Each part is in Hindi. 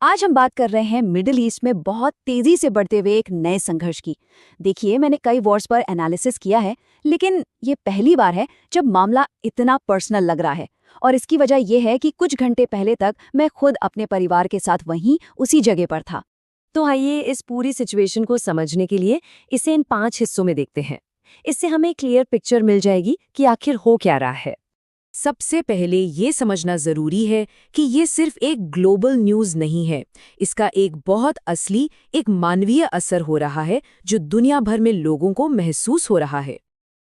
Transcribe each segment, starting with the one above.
आज हम बात कर रहे हैं मिडिल ईस्ट में बहुत तेजी से बढ़ते हुए एक नए संघर्ष की। देखिए, मैंने कई वॉर्स पर एनालिसिस किया है, लेकिन ये पहली बार है जब मामला इतना पर्सनल लग रहा है। और इसकी वजह यह है कि कुछ घंटे पहले तक मैं खुद अपने परिवार के साथ वहीं उसी जगह पर था। तो आइए इस पूरी सिचुएशन को समझने के लिए इसे इन 5 हिस्सों में देखते हैं। इससे हमें क्लियर पिक्चर मिल जाएगी कि आखिर हो क्या रहा है। सबसे पहले ये समझना जरूरी है कि ये सिर्फ एक ग्लोबल न्यूज़ नहीं है। इसका एक बहुत असली, एक मानवीय असर हो रहा है जो दुनिया भर में लोगों को महसूस हो रहा है।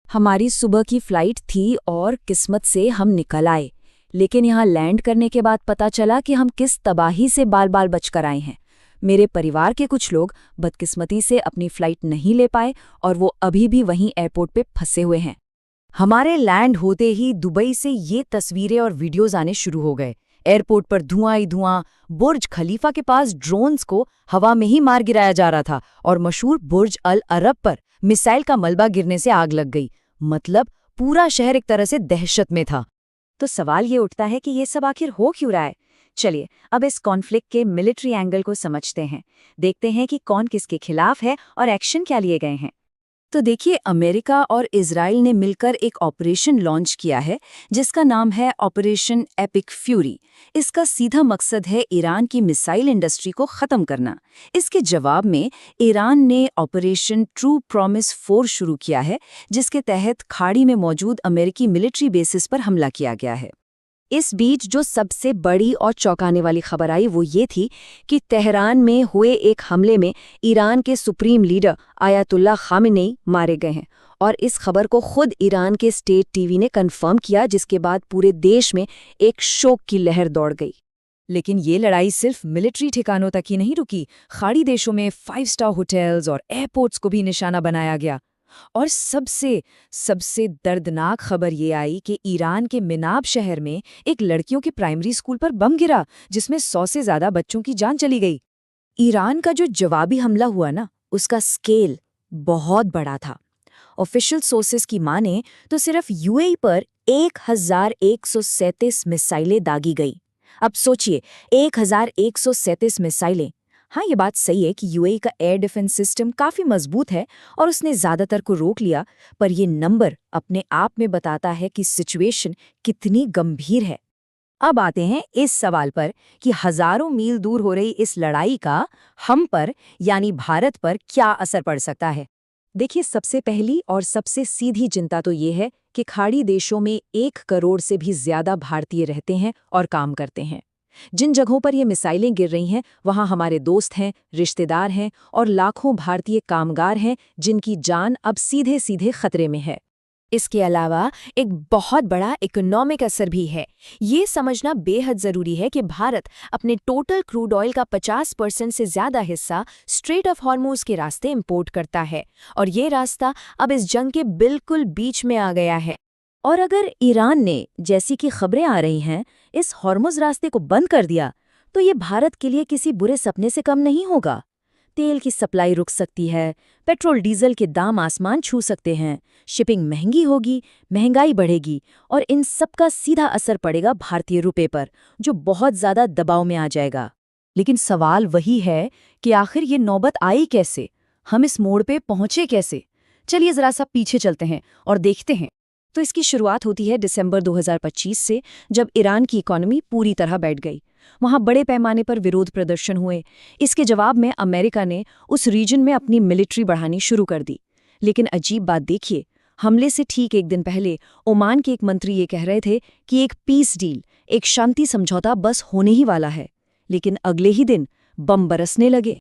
हमारी सुबह की फ्लाइट थी और किस्मत से हम निकल आए, लेकिन यहाँ लैंड करने के बाद पता चला कि हम किस तबाही से बाल बाल बचकर आए हैं। मेरे परिवार के कुछ लोग बदकिस्मती से अपनी फ्लाइट नहीं ले पाए और वो अभी भी वहीं एयरपोर्ट पे फंसे हुए हैं। हमारे लैंड होते ही दुबई से ये तस्वीरें और वीडियोस आने शुरू हो गए। एयरपोर्ट पर धुआं ही धुआं, बुर्ज खलीफा के पास ड्रोन्स को हवा में ही मार गिराया जा रहा था और मशहूर बुर्ज अल अरब पर मिसाइल का मलबा गिरने से आग लग गई। मतलब पूरा शहर एक तरह से दहशत में था। तो सवाल ये उठता है कि ये सब आखिर हो क्यों रहा है। चलिए अब इस कॉन्फ्लिक्ट के मिलिट्री एंगल को समझते हैं। देखते हैं कि कौन किसके खिलाफ है और एक्शन क्या लिए गए हैं। तो देखिए, अमेरिका और इजराइल ने मिलकर एक ऑपरेशन लॉन्च किया है जिसका नाम है ऑपरेशन एपिक फ्यूरी। इसका सीधा मकसद है ईरान की मिसाइल इंडस्ट्री को खत्म करना। इसके जवाब में ईरान ने ऑपरेशन ट्रू प्रॉमिस 4 शुरू किया है, जिसके तहत खाड़ी में मौजूद अमेरिकी मिलिट्री बेसिस पर हमला किया गया है। इस बीच जो सबसे बड़ी और चौंकाने वाली खबर आई वो ये थी कि तेहरान में हुए एक हमले में ईरान के सुप्रीम लीडर आयतुल्ला खामेनी मारे गए हैं। और इस खबर को खुद ईरान के स्टेट टीवी ने कंफर्म किया, जिसके बाद पूरे देश में एक शोक की लहर दौड़ गई। लेकिन ये लड़ाई सिर्फ मिलिट्री ठिकानों तक ही नहीं रुकी। खाड़ी देशों में 5 स्टार होटल्स और एयरपोर्ट्स को भी निशाना बनाया गया। और सबसे सबसे दर्दनाक खबर ये आई कि ईरान के मिनाब शहर में एक लड़कियों के प्राइमरी स्कूल पर बम गिरा, जिसमें 100 से ज्यादा बच्चों की जान चली गई। ईरान का जो जवाबी हमला हुआ ना, उसका स्केल बहुत बड़ा था। ऑफिशियल सोर्सेज की माने तो सिर्फ यूएई पर 1137 मिसाइलें दागी गई। अब सोचिए, 1137 मिसाइलें। हाँ, ये बात सही है कि यूएई का एयर डिफेंस सिस्टम काफी मजबूत है और उसने ज्यादातर को रोक लिया, पर ये नंबर अपने आप में बताता है कि सिचुएशन कितनी गंभीर है। अब आते हैं इस सवाल पर कि हजारों मील दूर हो रही इस लड़ाई का हम पर यानी भारत पर क्या असर पड़ सकता है। देखिए, सबसे पहली और सबसे सीधी चिंता तो ये है कि खाड़ी देशों में 1 करोड़ से भी ज्यादा भारतीय रहते हैं और काम करते हैं। जिन जगहों पर ये मिसाइलें गिर रही हैं, वहाँ हमारे दोस्त हैं, रिश्तेदार हैं और लाखों भारतीय कामगार हैं जिनकी जान अब सीधे सीधे खतरे में है। इसके अलावा एक बहुत बड़ा इकोनॉमिक असर भी है। ये समझना बेहद जरूरी है कि भारत अपने टोटल क्रूड ऑयल का 50% से ज्यादा हिस्सा स्ट्रेट ऑफ हॉर्मुज के रास्ते इंपोर्ट करता है, और ये रास्ता अब इस जंग के बिल्कुल बीच में आ गया है। और अगर ईरान ने, जैसी कि खबरें आ रही हैं, इस हॉर्मुज रास्ते को बंद कर दिया, तो ये भारत के लिए किसी बुरे सपने से कम नहीं होगा। तेल की सप्लाई रुक सकती है, पेट्रोल डीजल के दाम आसमान छू सकते हैं, शिपिंग महंगी होगी, महंगाई बढ़ेगी, और इन सब का सीधा असर पड़ेगा भारतीय रुपए पर, जो बहुत ज़्यादा दबाव में आ जाएगा। लेकिन सवाल वही है कि आखिर ये नौबत आई कैसे, हम इस मोड़ पे पहुंचे कैसे। चलिए ज़रा सा पीछे चलते हैं और देखते हैं। तो इसकी शुरुआत होती है दिसंबर 2025 से, जब ईरान की इकॉनमी पूरी तरह बैठ गई। वहाँ बड़े पैमाने पर विरोध प्रदर्शन हुए। इसके जवाब में अमेरिका ने उस रीजन में अपनी मिलिट्री बढ़ानी शुरू कर दी। लेकिन अजीब बात देखिए, हमले से ठीक एक दिन पहले ओमान के एक मंत्री ये कह रहे थे कि एक पीस डील, एक शांति समझौता बस होने ही वाला है। लेकिन अगले ही दिन बम बरसने लगे।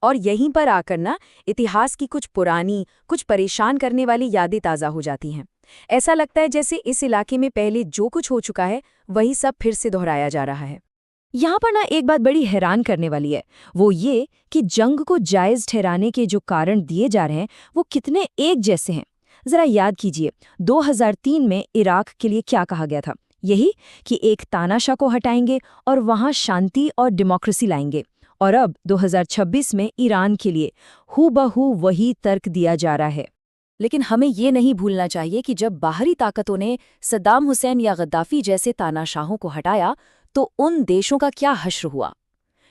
और यहीं पर आकर ना इतिहास की कुछ पुरानी, कुछ परेशान करने वाली यादें ताज़ा हो जाती हैं। ऐसा लगता है जैसे इस इलाके में पहले जो कुछ हो चुका है वही सब फिर से दोहराया जा रहा है। यहाँ पर ना एक बात बड़ी हैरान करने वाली है, वो ये कि जंग को जायज़ ठहराने के जो कारण दिए जा रहे हैं वो कितने एक जैसे हैं। ज़रा याद कीजिए, 2003 में इराक के लिए क्या कहा गया था? यही कि एक तानाशाह को हटाएंगे और वहाँ शांति और डेमोक्रेसी लाएंगे। और अब 2026 में ईरान के लिए हूबहू वही तर्क दिया जा रहा है। लेकिन हमें ये नहीं भूलना चाहिए कि जब बाहरी ताकतों ने सद्दाम हुसैन या गद्दाफी जैसे तानाशाहों को हटाया, तो उन देशों का क्या हश्र हुआ।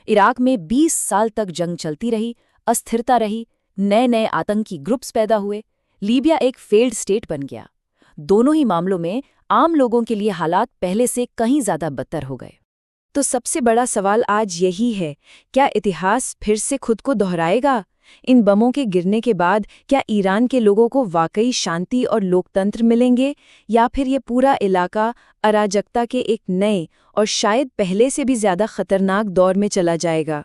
इराक में 20 साल तक जंग चलती रही, अस्थिरता रही, नए नए आतंकी ग्रुप्स पैदा हुए, लीबिया एक फेल्ड स्टेट बन गया। दोनों ही मामलों में आम लोगों के लिए हालात पहले से कहीं ज्यादा बदतर हो गए। तो सबसे बड़ा सवाल आज यही है, क्या इतिहास फिर से खुद को दोहराएगा? इन बमों के गिरने के बाद क्या ईरान के लोगों को वाकई शांति और लोकतंत्र मिलेंगे, या फिर ये पूरा इलाका अराजकता के एक नए और शायद पहले से भी ज्यादा खतरनाक दौर में चला जाएगा?